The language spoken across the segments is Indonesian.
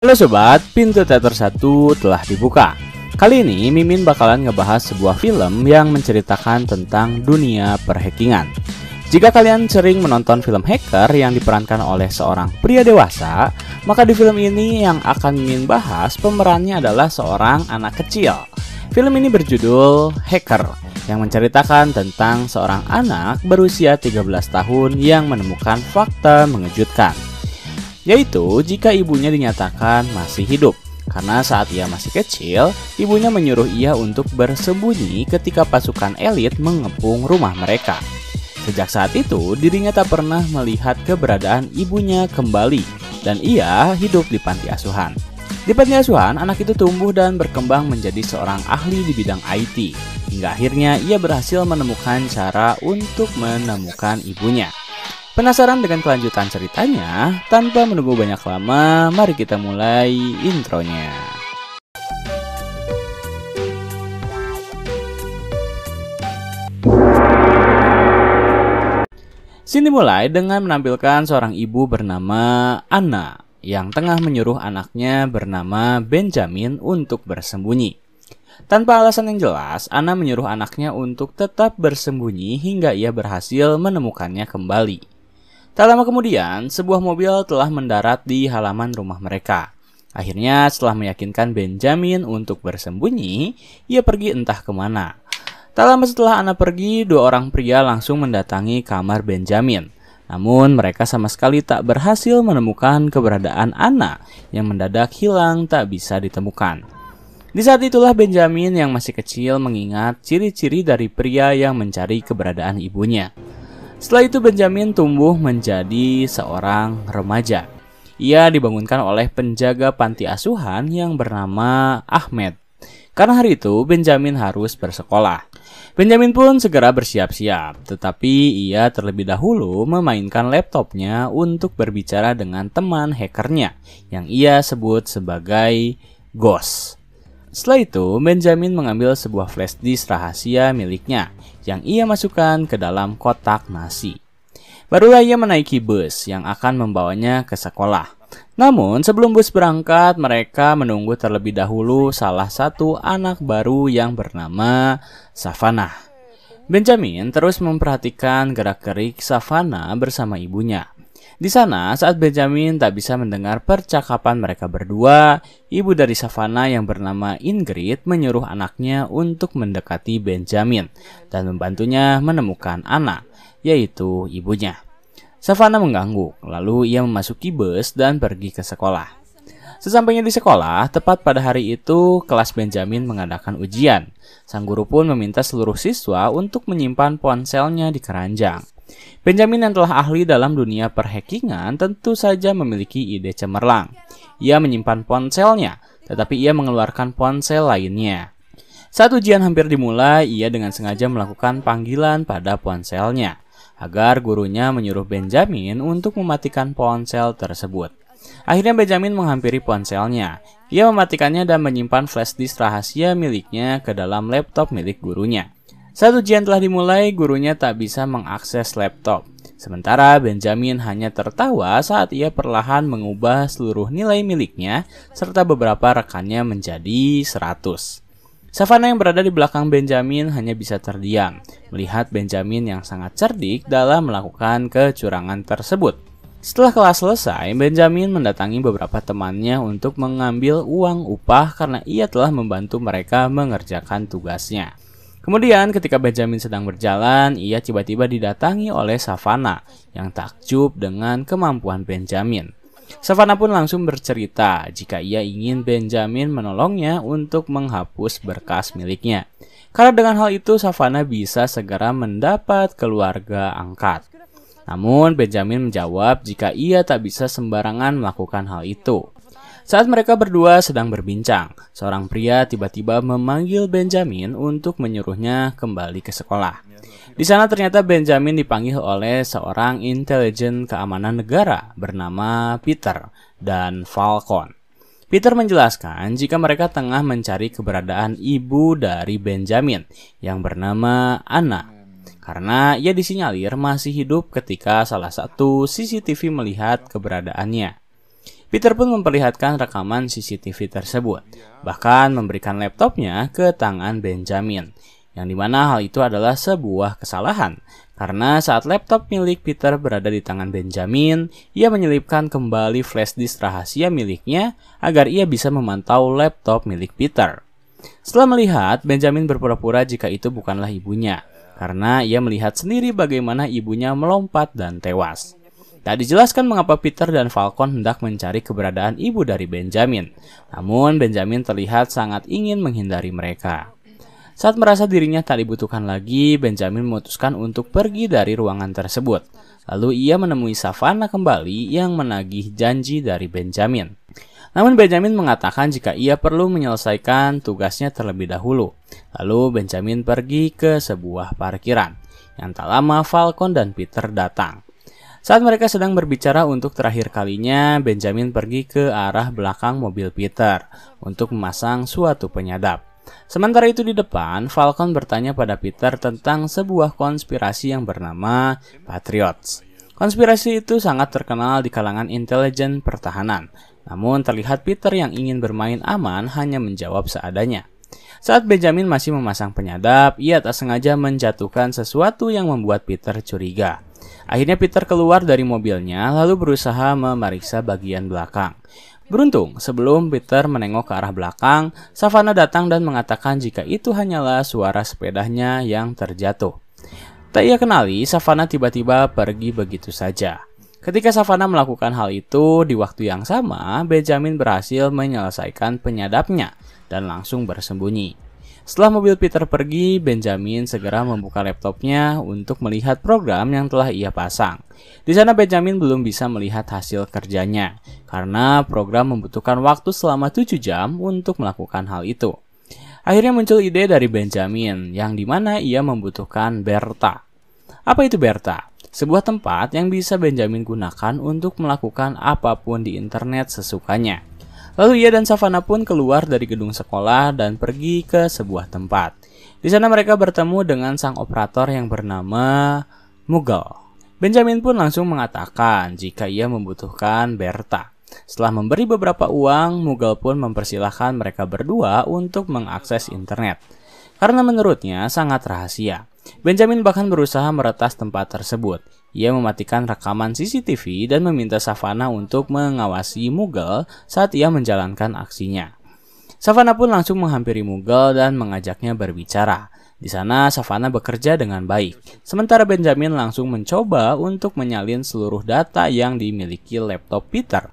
Halo sobat, pintu teater 1 telah dibuka. Kali ini Mimin bakalan ngebahas sebuah film yang menceritakan tentang dunia perhackingan. Jika kalian sering menonton film hacker yang diperankan oleh seorang pria dewasa, maka di film ini yang akan Mimin bahas pemerannya adalah seorang anak kecil. Film ini berjudul Hacker, yang menceritakan tentang seorang anak berusia 13 tahun yang menemukan fakta mengejutkan, yaitu jika ibunya dinyatakan masih hidup. Karena saat ia masih kecil, ibunya menyuruh ia untuk bersembunyi ketika pasukan elit mengepung rumah mereka. Sejak saat itu, dirinya tak pernah melihat keberadaan ibunya kembali, dan ia hidup di panti asuhan. Di panti asuhan, anak itu tumbuh dan berkembang menjadi seorang ahli di bidang IT, hingga akhirnya ia berhasil menemukan cara untuk menemukan ibunya. Penasaran dengan kelanjutan ceritanya? Tanpa menunggu banyak lama, mari kita mulai intronya. Scene dimulai dengan menampilkan seorang ibu bernama Anna yang tengah menyuruh anaknya bernama Benjamin untuk bersembunyi. Tanpa alasan yang jelas, Anna menyuruh anaknya untuk tetap bersembunyi hingga ia berhasil menemukannya kembali. Tak lama kemudian, sebuah mobil telah mendarat di halaman rumah mereka. Akhirnya, setelah meyakinkan Benjamin untuk bersembunyi, ia pergi entah kemana. Tak lama setelah Anna pergi, dua orang pria langsung mendatangi kamar Benjamin. Namun, mereka sama sekali tak berhasil menemukan keberadaan Anna yang mendadak hilang tak bisa ditemukan. Di saat itulah Benjamin yang masih kecil mengingat ciri-ciri dari pria yang mencari keberadaan ibunya. Setelah itu Benjamin tumbuh menjadi seorang remaja. Ia dibangunkan oleh penjaga panti asuhan yang bernama Ahmed. Karena hari itu Benjamin harus bersekolah. Benjamin pun segera bersiap-siap, tetapi ia terlebih dahulu memainkan laptopnya untuk berbicara dengan teman hackernya yang ia sebut sebagai Ghost. Setelah itu, Benjamin mengambil sebuah flash disk rahasia miliknya yang ia masukkan ke dalam kotak nasi. Barulah ia menaiki bus yang akan membawanya ke sekolah. Namun, sebelum bus berangkat, mereka menunggu terlebih dahulu salah satu anak baru yang bernama Savannah. Benjamin terus memperhatikan gerak-gerik Savannah bersama ibunya. Di sana, saat Benjamin tak bisa mendengar percakapan mereka berdua, ibu dari Savannah yang bernama Ingrid menyuruh anaknya untuk mendekati Benjamin dan membantunya menemukan Anna, yaitu ibunya. Savannah mengganggu, lalu ia memasuki bus dan pergi ke sekolah. Sesampainya di sekolah, tepat pada hari itu, kelas Benjamin mengadakan ujian. Sang guru pun meminta seluruh siswa untuk menyimpan ponselnya di keranjang. Benjamin yang telah ahli dalam dunia perhackingan tentu saja memiliki ide cemerlang. Ia menyimpan ponselnya, tetapi ia mengeluarkan ponsel lainnya. Saat ujian hampir dimulai, ia dengan sengaja melakukan panggilan pada ponselnya, agar gurunya menyuruh Benjamin untuk mematikan ponsel tersebut. Akhirnya Benjamin menghampiri ponselnya. Ia mematikannya dan menyimpan flash disk rahasia miliknya ke dalam laptop milik gurunya. Saat ujian telah dimulai, gurunya tak bisa mengakses laptop. Sementara Benjamin hanya tertawa saat ia perlahan mengubah seluruh nilai miliknya serta beberapa rekannya menjadi 100. Savannah yang berada di belakang Benjamin hanya bisa terdiam, melihat Benjamin yang sangat cerdik dalam melakukan kecurangan tersebut. Setelah kelas selesai, Benjamin mendatangi beberapa temannya untuk mengambil uang upah karena ia telah membantu mereka mengerjakan tugasnya. Kemudian ketika Benjamin sedang berjalan, ia tiba-tiba didatangi oleh Savannah yang takjub dengan kemampuan Benjamin. Savannah pun langsung bercerita jika ia ingin Benjamin menolongnya untuk menghapus berkas miliknya. Karena dengan hal itu Savannah bisa segera mendapat keluarga angkat. Namun Benjamin menjawab jika ia tak bisa sembarangan melakukan hal itu. Saat mereka berdua sedang berbincang, seorang pria tiba-tiba memanggil Benjamin untuk menyuruhnya kembali ke sekolah. Di sana ternyata Benjamin dipanggil oleh seorang intelijen keamanan negara bernama Peter dan Falcon. Peter menjelaskan jika mereka tengah mencari keberadaan ibu dari Benjamin yang bernama Anna, karena ia disinyalir masih hidup ketika salah satu CCTV melihat keberadaannya. Peter pun memperlihatkan rekaman CCTV tersebut, bahkan memberikan laptopnya ke tangan Benjamin, yang dimana hal itu adalah sebuah kesalahan, karena saat laptop milik Peter berada di tangan Benjamin, ia menyelipkan kembali flash disk rahasia miliknya agar ia bisa memantau laptop milik Peter. Setelah melihat, Benjamin berpura-pura jika itu bukanlah ibunya, karena ia melihat sendiri bagaimana ibunya melompat dan tewas. Tak dijelaskan mengapa Peter dan Falcon hendak mencari keberadaan ibu dari Benjamin, namun Benjamin terlihat sangat ingin menghindari mereka. Saat merasa dirinya tak dibutuhkan lagi, Benjamin memutuskan untuk pergi dari ruangan tersebut. Lalu ia menemui Savannah kembali yang menagih janji dari Benjamin. Namun Benjamin mengatakan jika ia perlu menyelesaikan tugasnya terlebih dahulu. Lalu Benjamin pergi ke sebuah parkiran. Yang tak lama Falcon dan Peter datang. Saat mereka sedang berbicara untuk terakhir kalinya, Benjamin pergi ke arah belakang mobil Peter untuk memasang suatu penyadap. Sementara itu di depan, Falcon bertanya pada Peter tentang sebuah konspirasi yang bernama Patriots. Konspirasi itu sangat terkenal di kalangan intelijen pertahanan, namun terlihat Peter yang ingin bermain aman hanya menjawab seadanya. Saat Benjamin masih memasang penyadap, ia tak sengaja menjatuhkan sesuatu yang membuat Peter curiga. Akhirnya Peter keluar dari mobilnya lalu berusaha memeriksa bagian belakang. Beruntung, sebelum Peter menengok ke arah belakang, Savannah datang dan mengatakan jika itu hanyalah suara sepedanya yang terjatuh. Tak ia kenali, Savannah tiba-tiba pergi begitu saja. Ketika Savannah melakukan hal itu, di waktu yang sama, Benjamin berhasil menyelesaikan penyadapnya dan langsung bersembunyi. Setelah mobil Peter pergi, Benjamin segera membuka laptopnya untuk melihat program yang telah ia pasang. Di sana Benjamin belum bisa melihat hasil kerjanya, karena program membutuhkan waktu selama 7 jam untuk melakukan hal itu. Akhirnya muncul ide dari Benjamin, yang dimana ia membutuhkan Bertha. Apa itu Bertha? Sebuah tempat yang bisa Benjamin gunakan untuk melakukan apapun di internet sesukanya. Lalu ia dan Savannah pun keluar dari gedung sekolah dan pergi ke sebuah tempat. Di sana mereka bertemu dengan sang operator yang bernama Mughal. Benjamin pun langsung mengatakan jika ia membutuhkan Bertha. Setelah memberi beberapa uang, Mughal pun mempersilahkan mereka berdua untuk mengakses internet. Karena menurutnya sangat rahasia. Benjamin bahkan berusaha meretas tempat tersebut. Ia mematikan rekaman CCTV dan meminta Savannah untuk mengawasi Mughal saat ia menjalankan aksinya. Savannah pun langsung menghampiri Mughal dan mengajaknya berbicara. Di sana Savannah bekerja dengan baik, sementara Benjamin langsung mencoba untuk menyalin seluruh data yang dimiliki laptop Peter.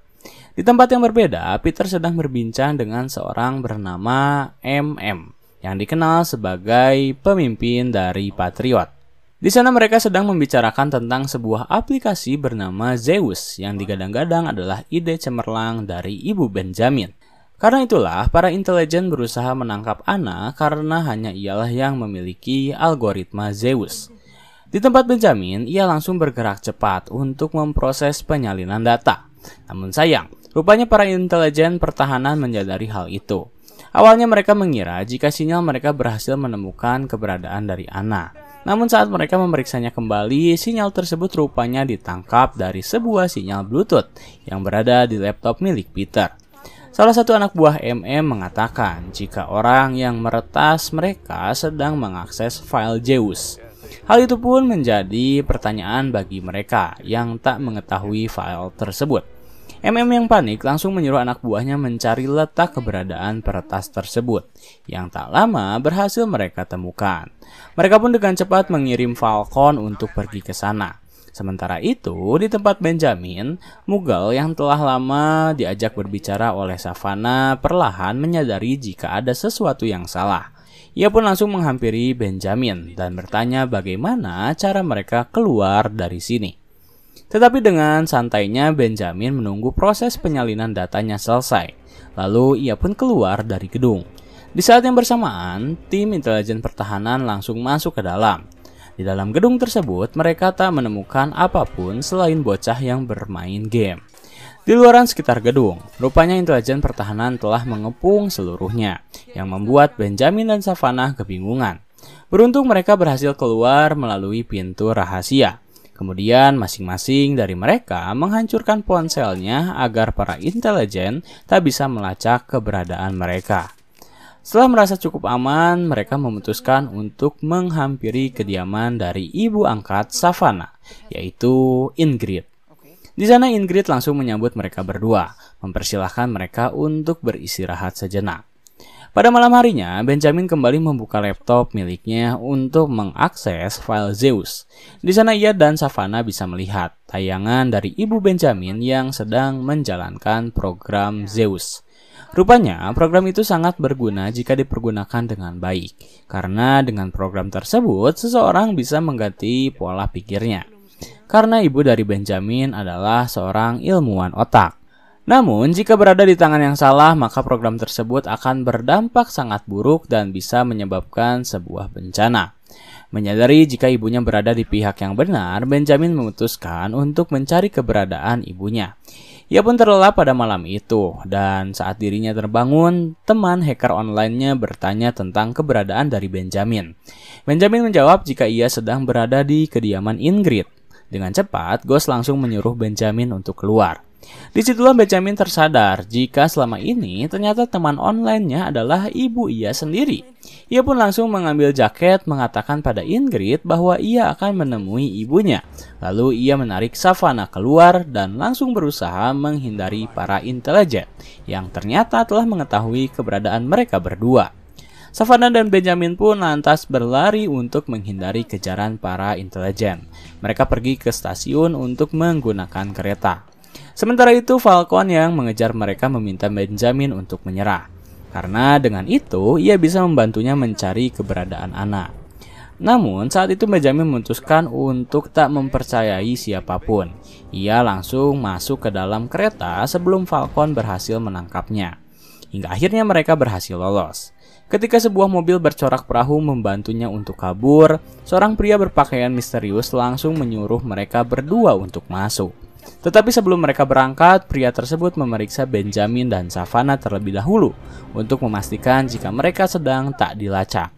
Di tempat yang berbeda, Peter sedang berbincang dengan seorang bernama MM, yang dikenal sebagai pemimpin dari Patriot. Di sana mereka sedang membicarakan tentang sebuah aplikasi bernama Zeus yang digadang-gadang adalah ide cemerlang dari ibu Benjamin. Karena itulah para intelijen berusaha menangkap Anna karena hanya ialah yang memiliki algoritma Zeus. Di tempat Benjamin, ia langsung bergerak cepat untuk memproses penyalinan data. Namun sayang, rupanya para intelijen pertahanan menyadari hal itu. Awalnya mereka mengira jika sinyal mereka berhasil menemukan keberadaan dari Anna. Namun saat mereka memeriksanya kembali, sinyal tersebut rupanya ditangkap dari sebuah sinyal Bluetooth yang berada di laptop milik Peter. Salah satu anak buah MM mengatakan jika orang yang meretas mereka sedang mengakses file Zeus. Hal itu pun menjadi pertanyaan bagi mereka yang tak mengetahui file tersebut. MM yang panik langsung menyuruh anak buahnya mencari letak keberadaan peretas tersebut, yang tak lama berhasil mereka temukan. Mereka pun dengan cepat mengirim Falcon untuk pergi ke sana. Sementara itu, di tempat Benjamin, Mughal yang telah lama diajak berbicara oleh Savannah perlahan menyadari jika ada sesuatu yang salah. Ia pun langsung menghampiri Benjamin dan bertanya bagaimana cara mereka keluar dari sini. Tetapi dengan santainya Benjamin menunggu proses penyalinan datanya selesai. Lalu ia pun keluar dari gedung. Di saat yang bersamaan, tim intelijen pertahanan langsung masuk ke dalam. Di dalam gedung tersebut, mereka tak menemukan apapun selain bocah yang bermain game. Di luaran sekitar gedung, rupanya intelijen pertahanan telah mengepung seluruhnya, yang membuat Benjamin dan Savannah kebingungan. Beruntung mereka berhasil keluar melalui pintu rahasia. Kemudian masing-masing dari mereka menghancurkan ponselnya agar para intelijen tak bisa melacak keberadaan mereka. Setelah merasa cukup aman, mereka memutuskan untuk menghampiri kediaman dari ibu angkat Savannah, yaitu Ingrid. Di sana Ingrid langsung menyambut mereka berdua, mempersilahkan mereka untuk beristirahat sejenak. Pada malam harinya, Benjamin kembali membuka laptop miliknya untuk mengakses file Zeus. Di sana ia dan Savannah bisa melihat tayangan dari ibu Benjamin yang sedang menjalankan program Zeus. Rupanya, program itu sangat berguna jika dipergunakan dengan baik, karena dengan program tersebut, seseorang bisa mengganti pola pikirnya. Karena ibu dari Benjamin adalah seorang ilmuwan otak. Namun, jika berada di tangan yang salah, maka program tersebut akan berdampak sangat buruk dan bisa menyebabkan sebuah bencana. Menyadari jika ibunya berada di pihak yang benar, Benjamin memutuskan untuk mencari keberadaan ibunya. Ia pun terlelap pada malam itu, dan saat dirinya terbangun, teman hacker online-nya bertanya tentang keberadaan dari Benjamin. Benjamin menjawab jika ia sedang berada di kediaman Ingrid. Dengan cepat, Ghost langsung menyuruh Benjamin untuk keluar. Disitulah Benjamin tersadar jika selama ini ternyata teman online-nya adalah ibu ia sendiri. Ia pun langsung mengambil jaket mengatakan pada Ingrid bahwa ia akan menemui ibunya. Lalu ia menarik Savannah keluar dan langsung berusaha menghindari para intelijen yang ternyata telah mengetahui keberadaan mereka berdua. Savannah dan Benjamin pun lantas berlari untuk menghindari kejaran para intelijen. Mereka pergi ke stasiun untuk menggunakan kereta. Sementara itu, Falcon yang mengejar mereka meminta Benjamin untuk menyerah. Karena dengan itu, ia bisa membantunya mencari keberadaan Anna. Namun, saat itu Benjamin memutuskan untuk tak mempercayai siapapun. Ia langsung masuk ke dalam kereta sebelum Falcon berhasil menangkapnya. Hingga akhirnya mereka berhasil lolos. Ketika sebuah mobil bercorak perahu membantunya untuk kabur, seorang pria berpakaian misterius langsung menyuruh mereka berdua untuk masuk. Tetapi sebelum mereka berangkat, pria tersebut memeriksa Benjamin dan Savannah terlebih dahulu untuk memastikan jika mereka sedang tak dilacak.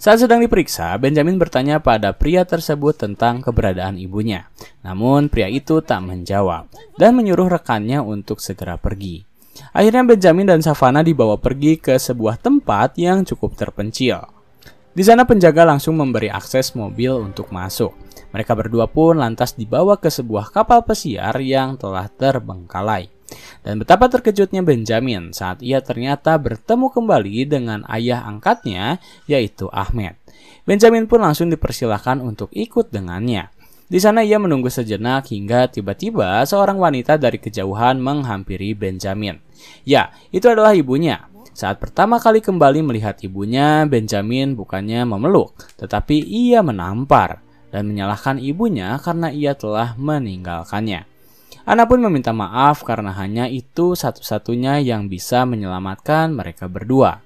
Saat sedang diperiksa, Benjamin bertanya pada pria tersebut tentang keberadaan ibunya. Namun pria itu tak menjawab dan menyuruh rekannya untuk segera pergi. Akhirnya Benjamin dan Savannah dibawa pergi ke sebuah tempat yang cukup terpencil. Di sana penjaga langsung memberi akses mobil untuk masuk. Mereka berdua pun lantas dibawa ke sebuah kapal pesiar yang telah terbengkalai. Dan betapa terkejutnya Benjamin saat ia ternyata bertemu kembali dengan ayah angkatnya, yaitu Ahmed. Benjamin pun langsung dipersilahkan untuk ikut dengannya. Di sana ia menunggu sejenak hingga tiba-tiba seorang wanita dari kejauhan menghampiri Benjamin. Ya, itu adalah ibunya. Saat pertama kali kembali melihat ibunya, Benjamin bukannya memeluk, tetapi ia menampar dan menyalahkan ibunya karena ia telah meninggalkannya. Anna pun meminta maaf karena hanya itu satu-satunya yang bisa menyelamatkan mereka berdua.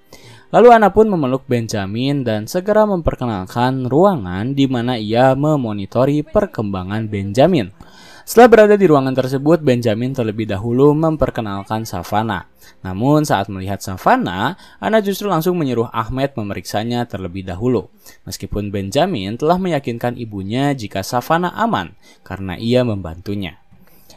Lalu Anna pun memeluk Benjamin dan segera memperkenalkan ruangan di mana ia memonitori perkembangan Benjamin. Setelah berada di ruangan tersebut, Benjamin terlebih dahulu memperkenalkan Savannah. Namun saat melihat Savannah, Anna justru langsung menyuruh Ahmed memeriksanya terlebih dahulu. Meskipun Benjamin telah meyakinkan ibunya jika Savannah aman karena ia membantunya.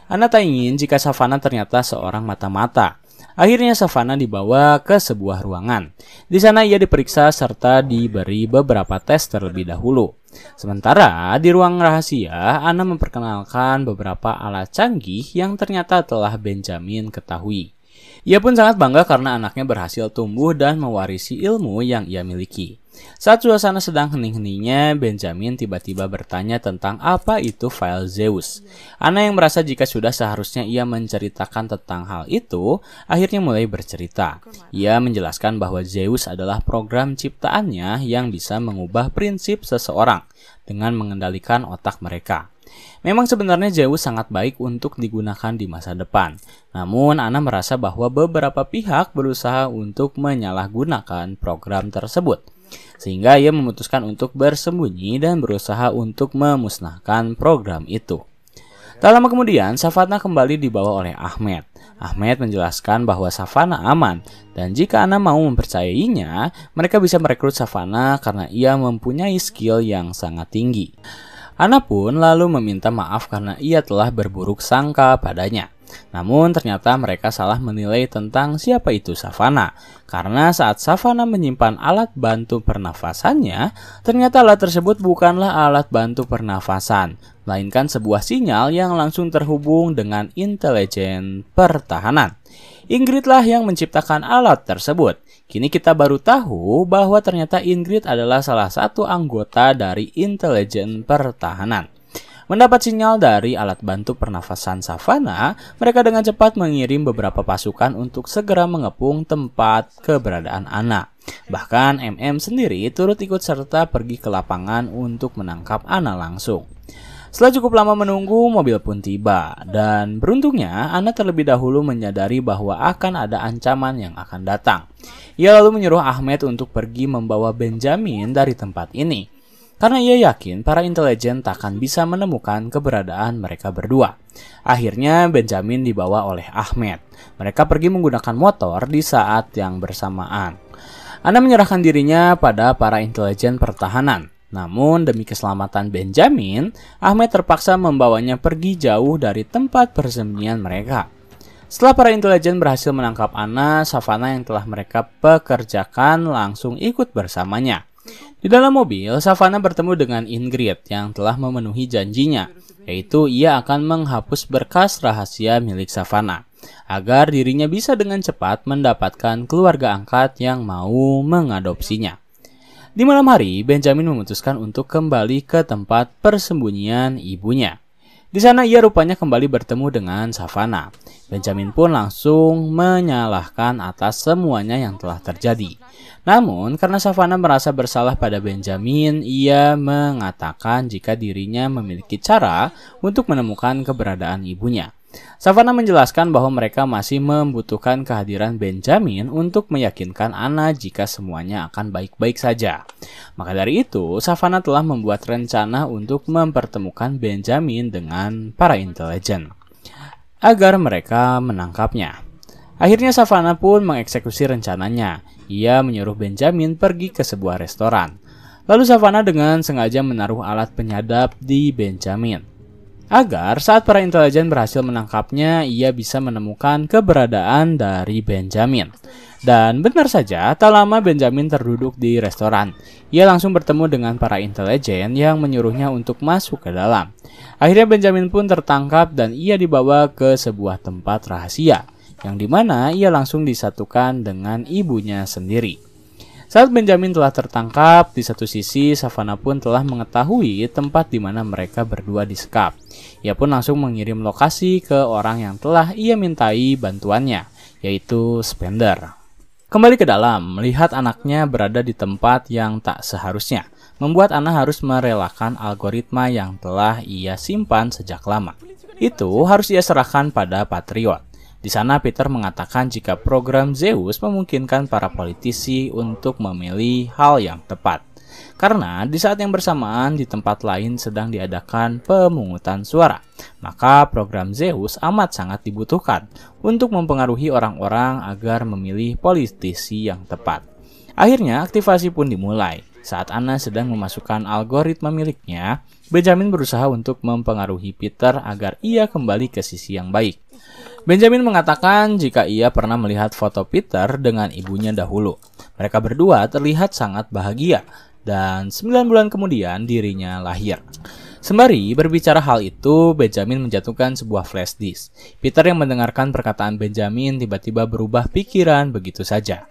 Anna tak ingin jika Savannah ternyata seorang mata-mata. Akhirnya Savannah dibawa ke sebuah ruangan. Di sana ia diperiksa serta diberi beberapa tes terlebih dahulu. Sementara di ruang rahasia, Anna memperkenalkan beberapa alat canggih yang ternyata telah Benjamin ketahui. Ia pun sangat bangga karena anaknya berhasil tumbuh dan mewarisi ilmu yang ia miliki. Saat suasana sedang hening-heningnya, Benjamin tiba-tiba bertanya tentang apa itu file Zeus. Anna yang merasa jika sudah seharusnya ia menceritakan tentang hal itu, akhirnya mulai bercerita. Ia menjelaskan bahwa Zeus adalah program ciptaannya yang bisa mengubah prinsip seseorang dengan mengendalikan otak mereka. Memang sebenarnya Zeus sangat baik untuk digunakan di masa depan. Namun Anna merasa bahwa beberapa pihak berusaha untuk menyalahgunakan program tersebut. Sehingga ia memutuskan untuk bersembunyi dan berusaha untuk memusnahkan program itu. Tak lama kemudian, Savannah kembali dibawa oleh Ahmed. Ahmed menjelaskan bahwa Savannah aman, dan jika Anna mau mempercayainya, mereka bisa merekrut Savannah karena ia mempunyai skill yang sangat tinggi. Anna pun lalu meminta maaf karena ia telah berburuk sangka padanya. Namun ternyata mereka salah menilai tentang siapa itu Savannah. Karena saat Savannah menyimpan alat bantu pernafasannya, ternyata alat tersebut bukanlah alat bantu pernafasan, melainkan sebuah sinyal yang langsung terhubung dengan intelijen pertahanan. Ingrid lah yang menciptakan alat tersebut. Kini kita baru tahu bahwa ternyata Ingrid adalah salah satu anggota dari intelijen pertahanan. Mendapat sinyal dari alat bantu pernafasan Savannah, mereka dengan cepat mengirim beberapa pasukan untuk segera mengepung tempat keberadaan Anna. Bahkan MM sendiri turut ikut serta pergi ke lapangan untuk menangkap Anna langsung. Setelah cukup lama menunggu, mobil pun tiba. Dan beruntungnya, Anna terlebih dahulu menyadari bahwa akan ada ancaman yang akan datang. Ia lalu menyuruh Ahmed untuk pergi membawa Benjamin dari tempat ini. Karena ia yakin para intelijen takkan bisa menemukan keberadaan mereka berdua. Akhirnya Benjamin dibawa oleh Ahmed. Mereka pergi menggunakan motor di saat yang bersamaan. Anna menyerahkan dirinya pada para intelijen pertahanan. Namun demi keselamatan Benjamin, Ahmed terpaksa membawanya pergi jauh dari tempat persembunyian mereka. Setelah para intelijen berhasil menangkap Anna, Savannah yang telah mereka pekerjakan langsung ikut bersamanya. Di dalam mobil, Savannah bertemu dengan Ingrid yang telah memenuhi janjinya, yaitu ia akan menghapus berkas rahasia milik Savannah, agar dirinya bisa dengan cepat mendapatkan keluarga angkat yang mau mengadopsinya. Di malam hari, Benjamin memutuskan untuk kembali ke tempat persembunyian ibunya. Di sana ia rupanya kembali bertemu dengan Savannah. Benjamin pun langsung menyalahkan atas semuanya yang telah terjadi. Namun karena Savannah merasa bersalah pada Benjamin, ia mengatakan jika dirinya memiliki cara untuk menemukan keberadaan ibunya. Savannah menjelaskan bahwa mereka masih membutuhkan kehadiran Benjamin untuk meyakinkan Anna jika semuanya akan baik-baik saja. Maka dari itu, Savannah telah membuat rencana untuk mempertemukan Benjamin dengan para intelijen agar mereka menangkapnya. Akhirnya Savannah pun mengeksekusi rencananya. Ia menyuruh Benjamin pergi ke sebuah restoran. Lalu Savannah dengan sengaja menaruh alat penyadap di Benjamin, agar saat para intelijen berhasil menangkapnya, ia bisa menemukan keberadaan dari Benjamin. Dan benar saja, tak lama Benjamin terduduk di restoran. Ia langsung bertemu dengan para intelijen yang menyuruhnya untuk masuk ke dalam. Akhirnya Benjamin pun tertangkap dan ia dibawa ke sebuah tempat rahasia, yang dimana ia langsung disatukan dengan ibunya sendiri. Saat Benjamin telah tertangkap, di satu sisi Savannah pun telah mengetahui tempat di mana mereka berdua disekap. Ia pun langsung mengirim lokasi ke orang yang telah ia mintai bantuannya, yaitu Spender. Kembali ke dalam, melihat anaknya berada di tempat yang tak seharusnya, membuat Anna harus merelakan algoritma yang telah ia simpan sejak lama. Itu harus ia serahkan pada Patriot. Di sana Peter mengatakan jika program Zeus memungkinkan para politisi untuk memilih hal yang tepat. Karena di saat yang bersamaan di tempat lain sedang diadakan pemungutan suara, maka program Zeus amat sangat dibutuhkan untuk mempengaruhi orang-orang agar memilih politisi yang tepat. Akhirnya aktivasi pun dimulai. Saat Anna sedang memasukkan algoritma miliknya, Benjamin berusaha untuk mempengaruhi Peter agar ia kembali ke sisi yang baik. Benjamin mengatakan jika ia pernah melihat foto Peter dengan ibunya dahulu. Mereka berdua terlihat sangat bahagia dan 9 bulan kemudian dirinya lahir. Sembari berbicara hal itu, Benjamin menjatuhkan sebuah flash disk. Peter yang mendengarkan perkataan Benjamin tiba-tiba berubah pikiran begitu saja.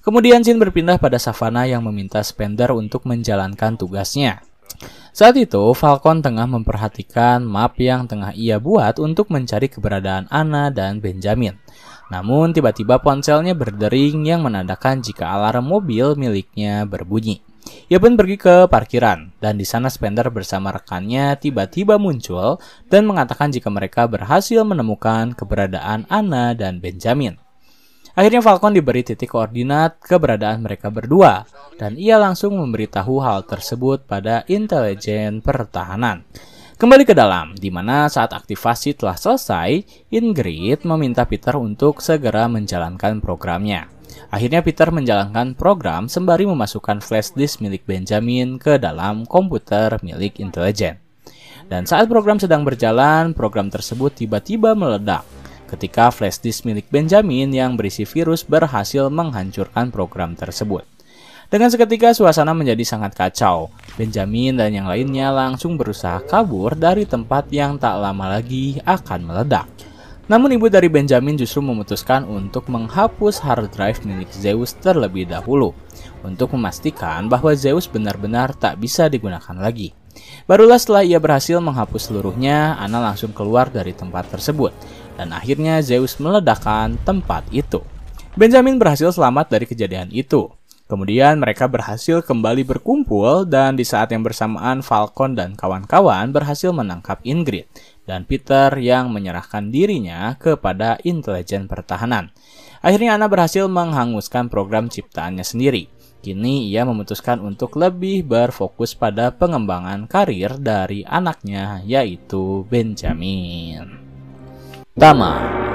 Kemudian scene berpindah pada Savannah yang meminta Spender untuk menjalankan tugasnya. Saat itu, Falcon tengah memperhatikan map yang tengah ia buat untuk mencari keberadaan Anna dan Benjamin. Namun, tiba-tiba ponselnya berdering yang menandakan jika alarm mobil miliknya berbunyi. Ia pun pergi ke parkiran, dan di sana Spender bersama rekannya tiba-tiba muncul dan mengatakan jika mereka berhasil menemukan keberadaan Anna dan Benjamin. Akhirnya Falcon diberi titik koordinat keberadaan mereka berdua, dan ia langsung memberitahu hal tersebut pada intelijen pertahanan. Kembali ke dalam, di mana saat aktivasi telah selesai, Ingrid meminta Peter untuk segera menjalankan programnya. Akhirnya Peter menjalankan program sembari memasukkan flash disk milik Benjamin ke dalam komputer milik intelijen. Dan saat program sedang berjalan, program tersebut tiba-tiba meledak ketika flash disk milik Benjamin yang berisi virus berhasil menghancurkan program tersebut. Dengan seketika suasana menjadi sangat kacau. Benjamin dan yang lainnya langsung berusaha kabur dari tempat yang tak lama lagi akan meledak. Namun ibu dari Benjamin justru memutuskan untuk menghapus hard drive milik Zeus terlebih dahulu, untuk memastikan bahwa Zeus benar-benar tak bisa digunakan lagi. Barulah setelah ia berhasil menghapus seluruhnya, Anna langsung keluar dari tempat tersebut, dan akhirnya Zeus meledakkan tempat itu. Benjamin berhasil selamat dari kejadian itu. Kemudian mereka berhasil kembali berkumpul dan di saat yang bersamaan Falcon dan kawan-kawan berhasil menangkap Ingrid dan Peter yang menyerahkan dirinya kepada intelijen pertahanan. Akhirnya Anna berhasil menghanguskan program ciptaannya sendiri. Kini ia memutuskan untuk lebih berfokus pada pengembangan karir dari anaknya yaitu Benjamin. Tama.